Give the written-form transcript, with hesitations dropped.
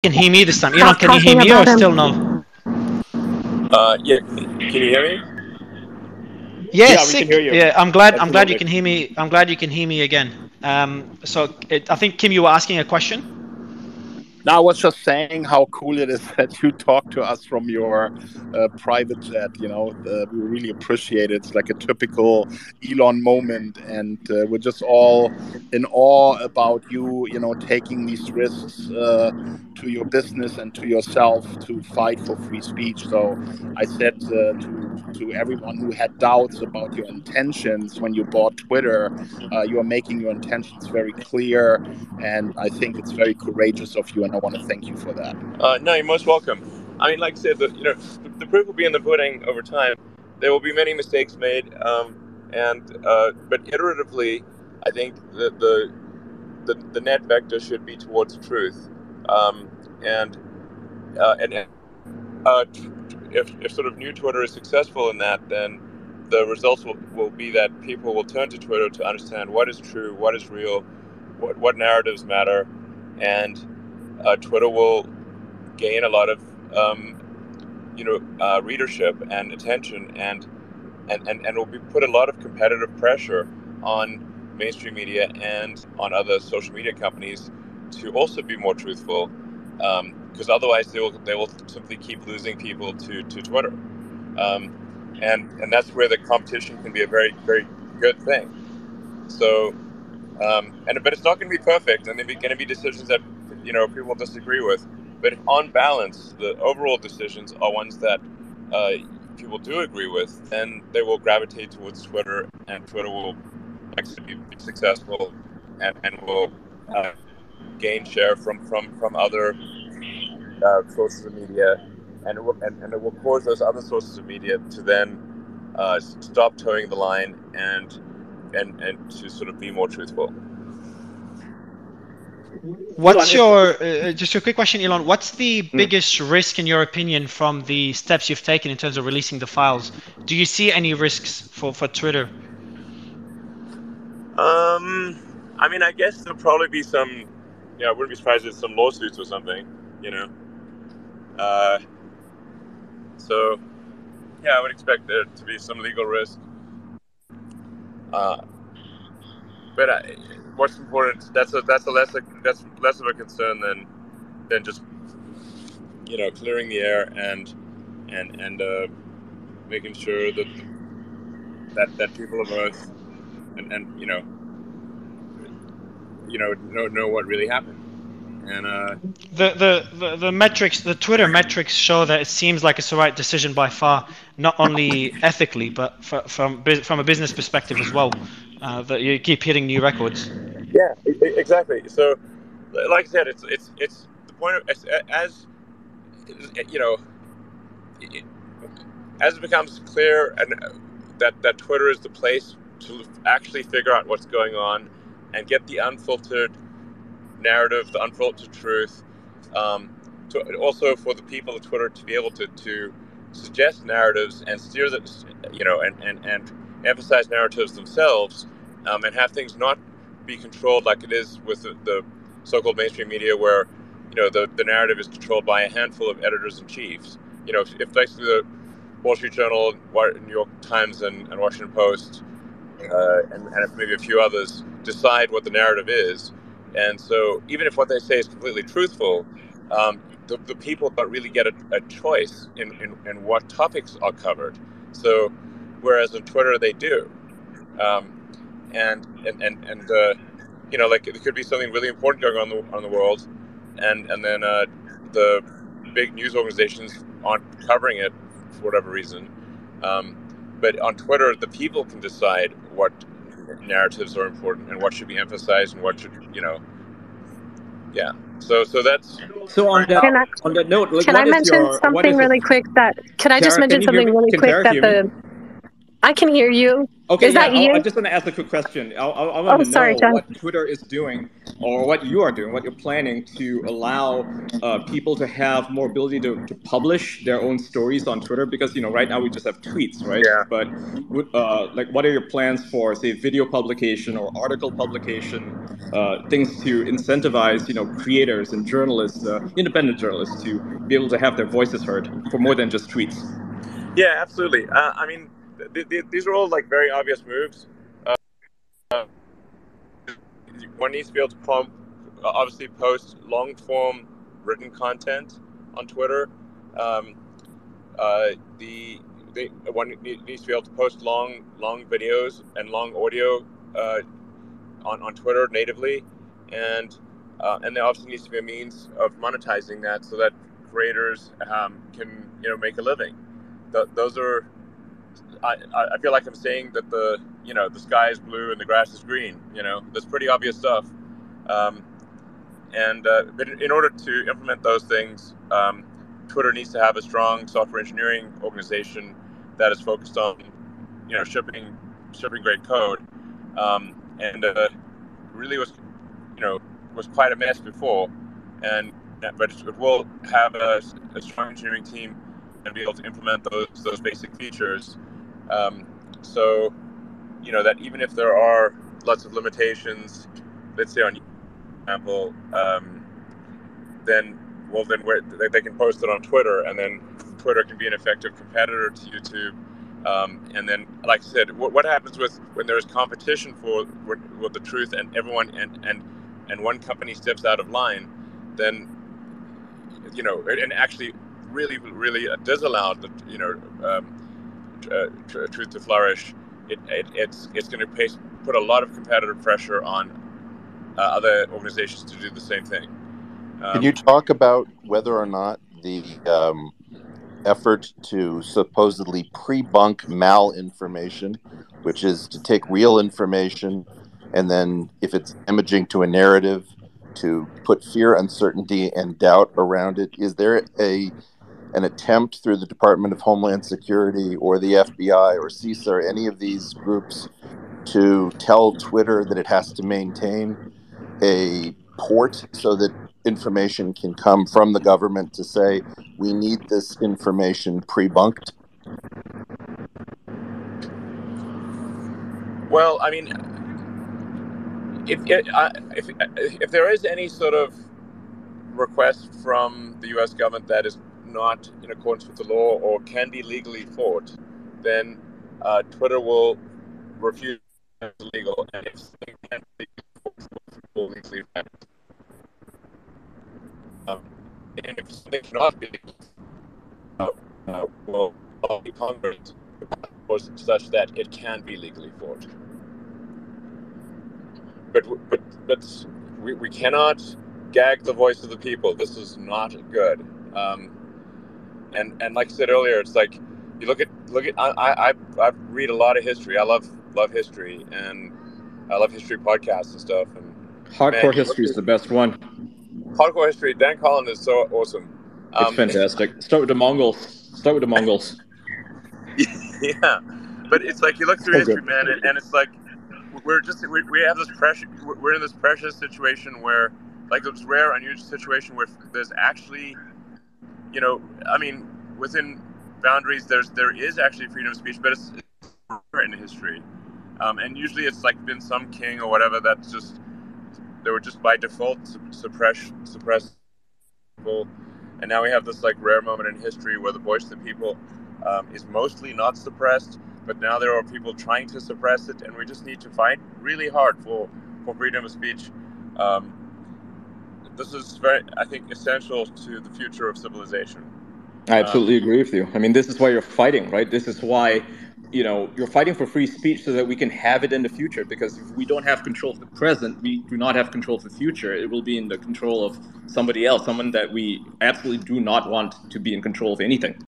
can hear me this time. Elon, Stop can you hear talking me or about still him. no? Yeah. Can you hear me? Yeah, Yeah, we sick. can hear you. Yeah, I'm glad you Absolutely. can hear me. I'm glad you can hear me again. I think Kim, you were asking a question. No, I was just saying how cool it is that you talk to us from your private jet. We really appreciate it. It's like a typical Elon moment, and we're just all in awe about you. Taking these risks to your business and to yourself to fight for free speech. So I said to everyone who had doubts about your intentions when you bought Twitter, you are making your intentions very clear. And I think it's very courageous of you, and I want to thank you for that. No, you're most welcome. I mean, like I said, the proof will be in the pudding over time. There will be many mistakes made, but iteratively, I think that the net vector should be towards truth, um, and and if sort of new Twitter is successful in that, then the results will be that people will turn to Twitter to understand what is true, what is real, what narratives matter, and Twitter will gain a lot of readership and attention, and will be put a lot of competitive pressure on mainstream media and on other social media companies to also be more truthful, because otherwise they will simply keep losing people to Twitter, and that's where the competition can be a very, very good thing. So but it's not going to be perfect, and there's going to be decisions that people disagree with. But on balance, the overall decisions are ones that people do agree with, then they will gravitate towards Twitter, and Twitter will actually be successful, and will gain share from other sources of media, and it will cause those other sources of media to then stop towing the line and to sort of be more truthful. What's your just a quick question, Elon? What's the biggest risk in your opinion from the steps you've taken in terms of releasing the files? Do you see any risks for Twitter? I mean, I guess there'll probably be some. Yeah, I wouldn't be surprised if some lawsuits or something. So yeah, I would expect there to be some legal risk. But what's important? That's less of a concern than just clearing the air and making sure that people of Earth and know what really happened. And the metrics, the Twitter metrics show that it seems like it's the right decision by far, not only ethically but from a business perspective as well. That you keep hitting new records. Yeah, exactly. So, like I said, it's the point of as as it becomes clear and that Twitter is the place to actually figure out what's going on and get the unfiltered narrative, the unfiltered truth. Also for the people of Twitter to be able to suggest narratives and steer the, and emphasize narratives themselves, and have things not be controlled like it is with the so-called mainstream media, where the narrative is controlled by a handful of editors in chiefs. If basically the Wall Street Journal, New York Times, and Washington Post, and if maybe a few others decide what the narrative is. And so even if what they say is completely truthful, the people don't really get a choice in what topics are covered. So whereas on Twitter they do. Like it could be something really important going on in the world, and then the big news organizations aren't covering it for whatever reason. But on Twitter, the people can decide what narratives are important and what should be emphasized and what should, yeah. So that's. So on that note, like, Can I mention what something is really quick? Can I just Tara, mention can you hear something me? really Can quick Tara that hear me? I can hear you. Okay, Is that you? I just want to ask a quick question. I want Oh, to sorry, know John. what Twitter is doing or what you are doing, what you're planning to allow people to have more ability to publish their own stories on Twitter? Because, you know, right now we just have tweets, right? Yeah. But like, what are your plans for, say, video publication or article publication, things to incentivize, you know, creators and journalists, independent journalists, to be able to have their voices heard for more than just tweets? Yeah, absolutely. I mean, these are all like very obvious moves. One needs to be able to obviously post long form written content on Twitter. One needs to be able to post long videos and long audio on Twitter natively, and there obviously needs to be a means of monetizing that so that creators can, you know, make a living. Those are, I feel like I'm saying that the sky is blue and the grass is green. You know, that's pretty obvious stuff. But in order to implement those things, Twitter needs to have a strong software engineering organization that is focused on, you know, shipping great code, and really was quite a mess before, but it will have a strong engineering team and be able to implement those basic features. So, you know, that even if there are lots of limitations, let's say on example, then they can post it on Twitter, and then Twitter can be an effective competitor to YouTube. And then, like I said, what happens when there is competition for the truth, and everyone and one company steps out of line, then, you know, and actually really disallow the, you know, truth to flourish. It's going to put a lot of competitive pressure on other organizations to do the same thing. Can you talk about whether or not the effort to supposedly pre-bunk malinformation, which is to take real information and then, if it's damaging to a narrative, to put fear, uncertainty, and doubt around it, is there an attempt through the Department of Homeland Security or the FBI or CISA or any of these groups to tell Twitter that it has to maintain a port so that information can come from the government to say, we need this information pre-bunked? Well, I mean, if there is any sort of request from the U.S. government that is not in accordance with the law or can be legally fought, then Twitter will refuse it's illegal, and if something can be legally fought, and if something cannot be will be Congress was such that it can be legally fought. But we cannot gag the voice of the people. This is not good. And like I said earlier, it's like you look at I read a lot of history. I love history, and I love history podcasts and stuff. And Hardcore history is the best one. Hardcore history. Dan Collin is so awesome. It's fantastic. Start with the Mongols. Yeah, but it's like you look through history, man, and it's like we have this pressure. We're in this precious situation where, like, this rare, unusual situation where there's actually, you know, I mean, within boundaries, there is actually freedom of speech, but it's rare in history, and usually it's like been some king or whatever that's just they were just by default suppress people, and now we have this like rare moment in history where the voice of the people is mostly not suppressed, but now there are people trying to suppress it, and we just need to fight really hard for freedom of speech. This is very, I think, essential to the future of civilization. I absolutely agree with you. I mean, this is why you're fighting, right? This is why, you know, you're fighting for free speech so that we can have it in the future. Because if we don't have control of the present, we do not have control of the future. It will be in the control of somebody else, someone that we absolutely do not want to be in control of anything.